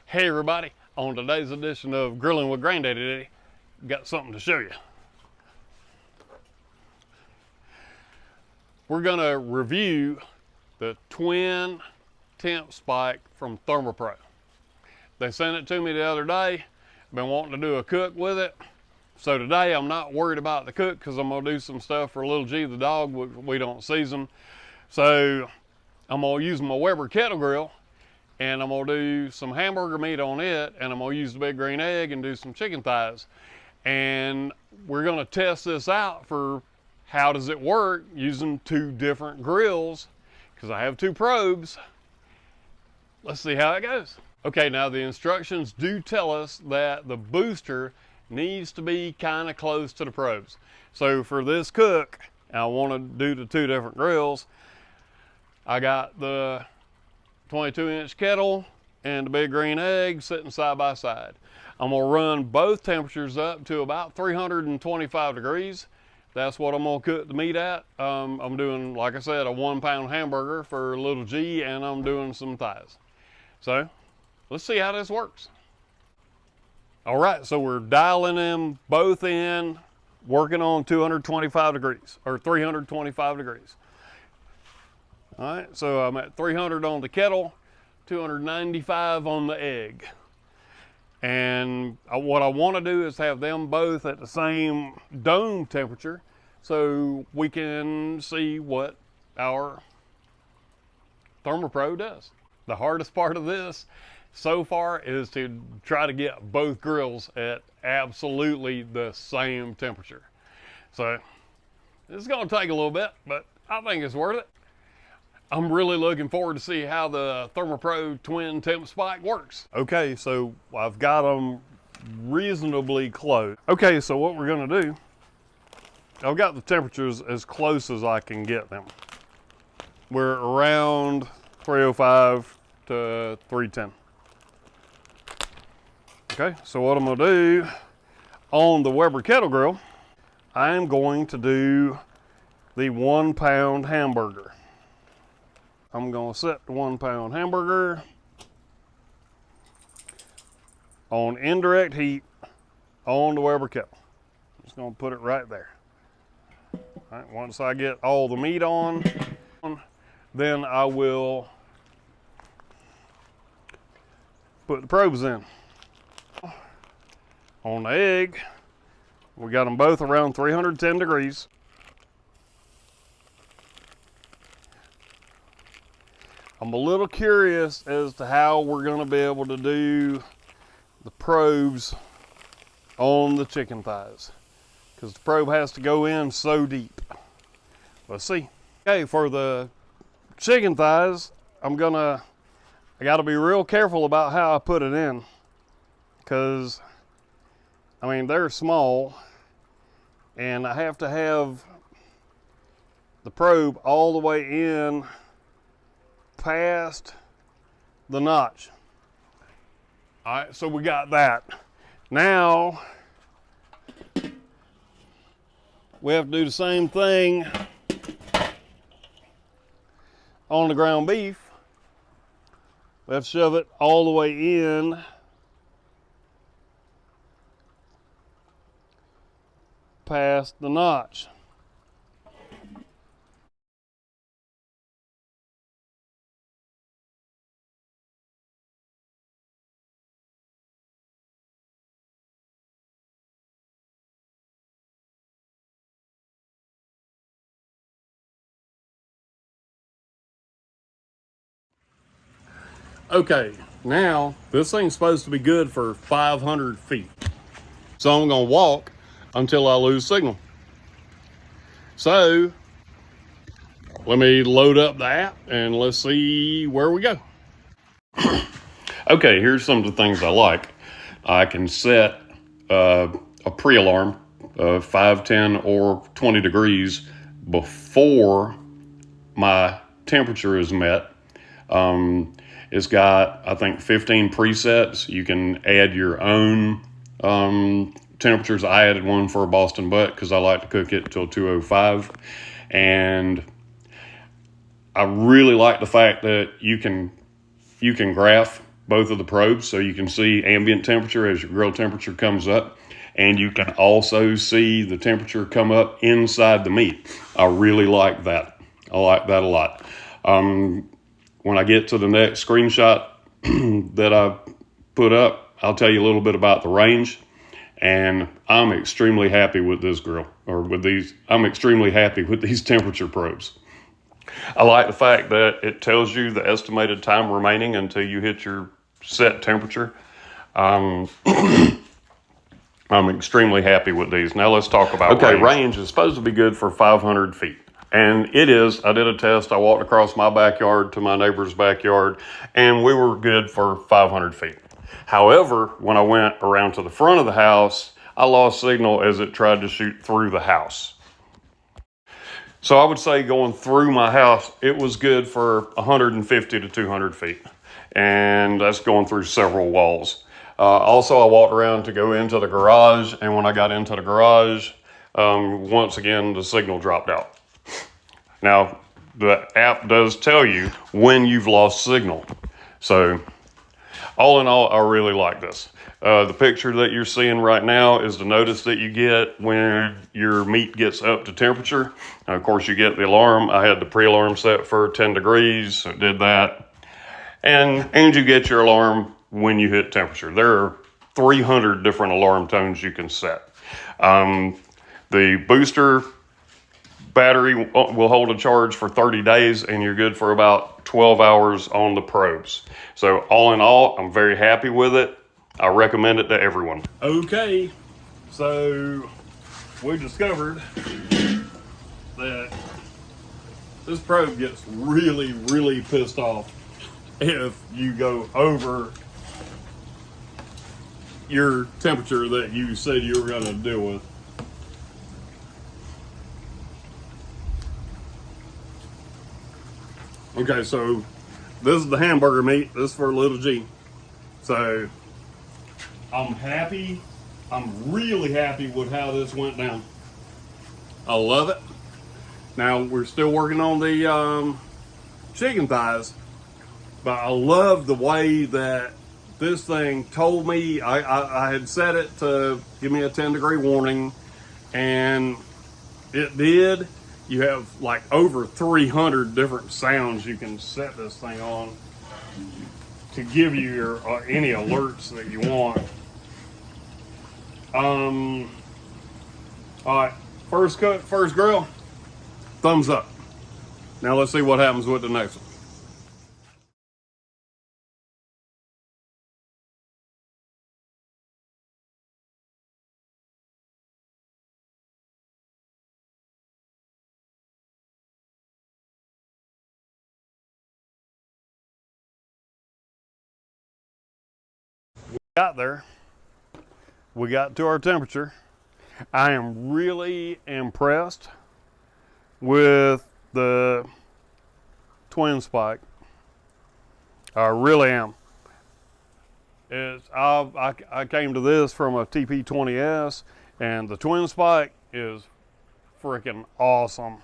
Hey everybody, on today's edition of Grilling with Granddaddy Daddy, got something to show you. We're gonna review the twin temp spike from ThermoPro. They sent it to me the other day. Been wanting to do a cook with it. So today I'm not worried about the cook because I'm gonna do some stuff for little G the dog. We don't season. So I'm gonna use my Weber kettle grill and I'm gonna do some hamburger meat on it, and I'm gonna use the big green egg and do some chicken thighs. And we're gonna test this out for how does it work using two different grills, because I have two probes. Let's see how it goes. Okay, now the instructions do tell us that the booster needs to be kind of close to the probes. So for this cook, I want to do the two different grills. I got the 22-inch kettle and the big green egg sitting side by side. I'm gonna run both temperatures up to about 325 degrees. That's what I'm gonna cook the meat at. I'm doing, like I said, a 1-pound hamburger for little G, and I'm doing some thighs. So let's see how this works. All right, so we're dialing them both in, working on 225 degrees or 325 degrees. All right, so I'm at 300 on the kettle, 295 on the egg. And what I want to do is have them both at the same dome temperature so we can see what our ThermoPro does. The hardest part of this so far is to try to get both grills at absolutely the same temperature. So it's going to take a little bit, but I think it's worth it. I'm really looking forward to see how the ThermoPro twin temp spike works. Okay, so I've got them reasonably close. Okay, so what we're gonna do, I've got the temperatures as close as I can get them. We're around 305 to 310. Okay, so what I'm gonna do on the Weber kettle grill, I am going to do the 1-pound hamburger. I'm gonna set the 1-pound hamburger on indirect heat on the Weber kettle. Just gonna put it right there. All right, once I get all the meat on, then I will put the probes in. On the egg, we got them both around 310 degrees. I'm a little curious as to how we're going to be able to do the probes on the chicken thighs, because the probe has to go in so deep. Let's see. Okay, for the chicken thighs, I got to be real careful about how I put it in, because I mean, they're small and I have to have the probe all the way in past the notch. All right, so we got that. Now we have to do the same thing on the ground beef. We have to shove it all the way in past the notch. Okay, now this thing's supposed to be good for 500 feet. So I'm gonna walk until I lose signal. So let me load up the app and let's see where we go. Okay, here's some of the things I like. I can set a pre-alarm, 5, 10, or 20 degrees before my temperature is met. It's got, I think, 15 presets. You can add your own temperatures. I added one for a Boston butt because I like to cook it till 205. And I really like the fact that you can graph both of the probes so you can see ambient temperature as your grill temperature comes up. And you can also see the temperature come up inside the meat. I really like that. I like that a lot. When I get to the next screenshot that I put up, I'll tell you a little bit about the range. And I'm extremely happy with this grill, or with these. I'm extremely happy with these temperature probes. I like the fact that it tells you the estimated time remaining until you hit your set temperature. I'm extremely happy with these. Now let's talk about range. Range is supposed to be good for 500 feet. And it is. I did a test. I walked across my backyard to my neighbor's backyard, and we were good for 500 feet. However, when I went around to the front of the house, I lost signal as it tried to shoot through the house. So I would say going through my house, it was good for 150 to 200 feet. And that's going through several walls. Also, I walked around to go into the garage, and when I got into the garage, once again, the signal dropped out. Now, the app does tell you when you've lost signal. So, all in all, I really like this. The picture that you're seeing right now is the notice that you get when your meat gets up to temperature. Now, of course, you get the alarm. I had the pre-alarm set for 10 degrees, so it did that. And you get your alarm when you hit temperature. There are 300 different alarm tones you can set. The booster battery will hold a charge for 30 days, and you're good for about 12 hours on the probes. So all in all, I'm very happy with it. I recommend it to everyone. Okay, so we discovered that this probe gets really, really pissed off if you go over your temperature that you said you were going to deal with. Okay, so this is the hamburger meat. This is for little G. So I'm happy. I'm really happy with how this went down. I love it. Now we're still working on the chicken thighs, but I love the way that this thing told me. I had set it to give me a 10-degree warning, and it did. You have like over 300 different sounds you can set this thing on to give you your any alerts that you want. All right, first cut, first grill, thumbs up. Now let's see what happens with the next one. Got there, we got to our temperature. I am really impressed with the twin spike. I really am. I came to this from a TP20S, and the twin spike is freaking awesome.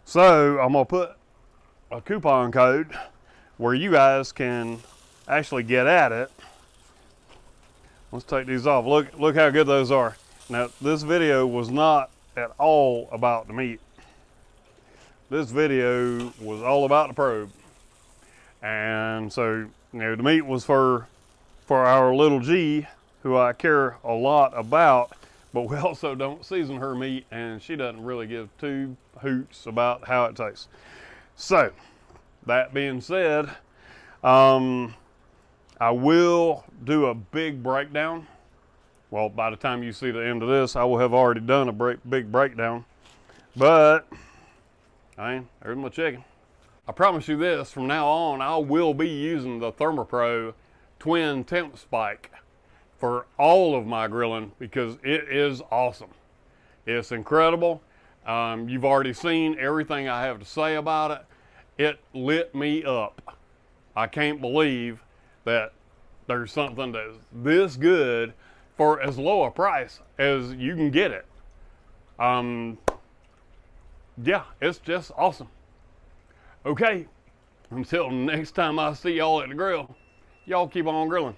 So I'm gonna put a coupon code where you guys can actually get at it. Let's take these off. Look how good those are. Now, this video was not at all about the meat. This video was all about the probe. And so, you know, the meat was for our little G, who I care a lot about, but we also don't season her meat, and she doesn't really give two hoots about how it tastes. So, that being said, I will do a big breakdown. Well, by the time you see the end of this, I will have already done a big breakdown. But, there's my chicken. I promise you this, from now on, I will be using the ThermoPro twin temp spike for all of my grilling because it is awesome. It's incredible. You've already seen everything I have to say about it. It lit me up. I can't believe that there's something that's this good for as low a price as you can get it. Yeah, it's just awesome. Okay, until next time I see y'all at the grill, Y'all keep on grilling.